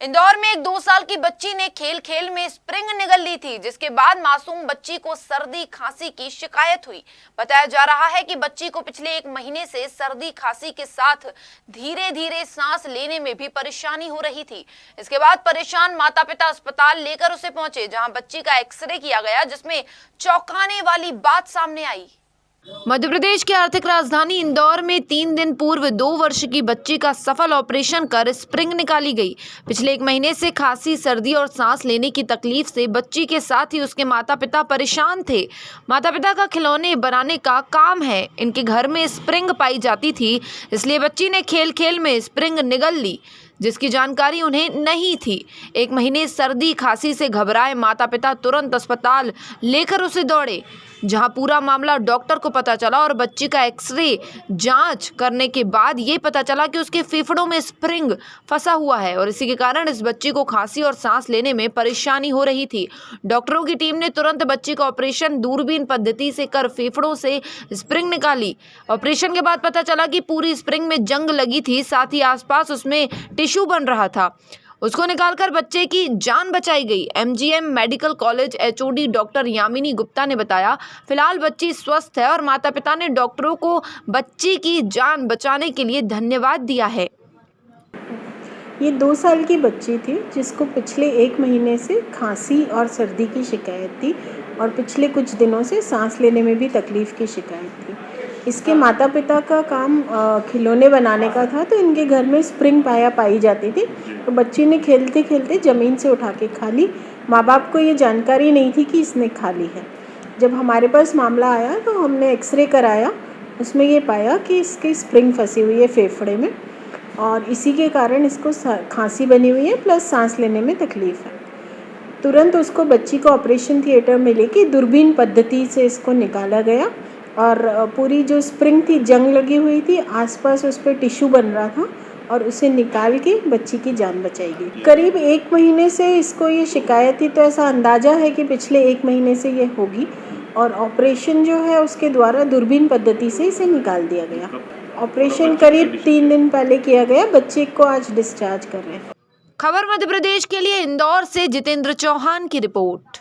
इंदौर में एक 2 साल की बच्ची ने खेल खेल में स्प्रिंग निगल ली थी, जिसके बाद मासूम बच्ची को सर्दी खांसी की शिकायत हुई। बताया जा रहा है कि बच्ची को पिछले 1 महीने से सर्दी खांसी के साथ धीरे धीरे सांस लेने में भी परेशानी हो रही थी। इसके बाद परेशान माता पिता अस्पताल लेकर उसे पहुंचे, जहां बच्ची का एक्सरे किया गया, जिसमें चौंकाने वाली बात सामने आई। मध्य प्रदेश की आर्थिक राजधानी इंदौर में 3 दिन पूर्व 2 वर्ष की बच्ची का सफल ऑपरेशन कर स्प्रिंग निकाली गई। पिछले 1 महीने से खांसी, सर्दी और सांस लेने की तकलीफ से बच्ची के साथ ही उसके माता पिता परेशान थे। माता पिता का खिलौने बनाने का काम है। इनके घर में स्प्रिंग पाई जाती थी, इसलिए बच्ची ने खेल खेल में स्प्रिंग निगल ली, जिसकी जानकारी उन्हें नहीं थी। 1 महीने सर्दी खांसी से घबराए माता पिता तुरंत अस्पताल लेकर उसे दौड़े, जहां पूरा मामला डॉक्टर को पता चला और बच्ची का एक्सरे जांच करने के बाद ये पता चला कि उसके फेफड़ों में स्प्रिंग फंसा हुआ है और इसी के कारण इस बच्ची को खांसी और सांस लेने में परेशानी हो रही थी। डॉक्टरों की टीम ने तुरंत बच्ची का ऑपरेशन दूरबीन पद्धति से कर फेफड़ों से स्प्रिंग निकाली। ऑपरेशन के बाद पता चला कि पूरी स्प्रिंग में जंग लगी थी, साथ ही आसपास उसमें टिश्यू बन रहा था। उसको निकालकर बच्चे की जान बचाई गई। MGM medical college HOD doctor Yamini Gupta ने बताया, फिलहाल बच्ची स्वस्थ है और माता पिता ने डॉक्टरों को बच्ची की जान बचाने के लिए धन्यवाद दिया है। ये 2 साल की बच्ची थी जिसको पिछले 1 महीने से खांसी और सर्दी की शिकायत थी और पिछले कुछ दिनों से सांस लेने में भी तकलीफ़ की शिकायत थी। इसके माता पिता का काम खिलौने बनाने का था, तो इनके घर में स्प्रिंग पाई जाती थी, तो बच्ची ने खेलते खेलते ज़मीन से उठा के खा ली। माँ बाप को ये जानकारी नहीं थी कि इसने खा ली है। जब हमारे पास मामला आया तो हमने एक्सरे कराया, उसमें ये पाया कि इसकी स्प्रिंग फंसी हुई है फेफड़े में और इसी के कारण इसको खांसी बनी हुई है प्लस सांस लेने में तकलीफ़ है। तुरंत उसको बच्ची को ऑपरेशन थिएटर में लेके दूरबीन पद्धति से इसको निकाला गया और पूरी जो स्प्रिंग थी, जंग लगी हुई थी, आसपास उस पर टिश्यू बन रहा था और उसे निकाल के बच्ची की जान बचाई गई। करीब 1 महीने से इसको ये शिकायत थी, तो ऐसा अंदाज़ा है कि पिछले 1 महीने से ये होगी और ऑपरेशन जो है उसके द्वारा दूरबीन पद्धति से इसे निकाल दिया गया। ऑपरेशन करीब 3 दिन पहले किया गया। बच्चे को आज डिस्चार्ज कर रहे हैं। खबर मध्य प्रदेश के लिए इंदौर से जितेंद्र चौहान की रिपोर्ट।